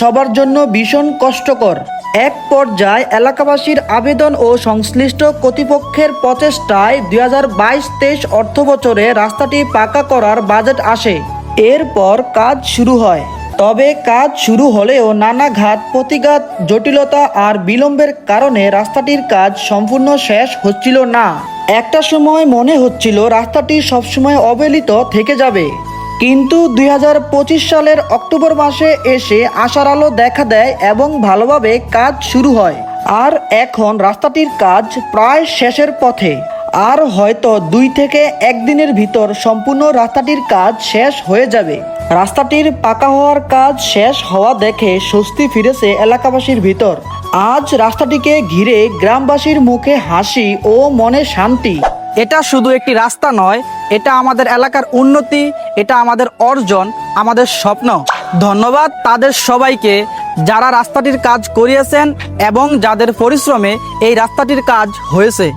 সবার জন্য ভীষণ কষ্টকর। এক পর্যায়ে এলাকাবাসীর আবেদন ও সংশ্লিষ্ট কর্তৃপক্ষের প্রচেষ্টায় 2022-23 অর্থবছরে রাস্তাটি পাকা করার বাজেট আসে। এরপর কাজ শুরু হয়। তবে কাজ শুরু হলেও নানা ঘাত প্রতিঘাত, জটিলতা আর বিলম্বের কারণে রাস্তাটির কাজ সম্পূর্ণ শেষ হচ্ছিল না। একটা সময় মনে হচ্ছিল রাস্তাটি সবসময় অবহেলিত থেকে যাবে। কিন্তু 2025 সালের অক্টোবর মাসে এসে আশার আলো দেখা দেয় এবং ভালোভাবে কাজ শুরু হয়। আর এখন রাস্তাটির কাজ প্রায় শেষের পথে। আর হয়তো 2 থেকে 1 দিনের ভিতর সম্পূর্ণ রাস্তাটির কাজ শেষ হয়ে যাবে। রাস্তাটির পাকা হওয়ার কাজ শেষ হওয়া দেখে স্বস্তি ফিরেছে এলাকাবাসীর ভিতর। আজ রাস্তাটিকে ঘিরে গ্রামবাসীর মুখে হাসি ও মনে শান্তি। এটা শুধু একটি রাস্তা নয়, এটা আমাদের এলাকার উন্নতি, এটা আমাদের অর্জন, আমাদের স্বপ্ন। ধন্যবাদ তাদের সবাইকে যারা রাস্তাটির কাজ করিয়েছেন এবং যাদের পরিশ্রমে এই রাস্তাটির কাজ হয়েছে।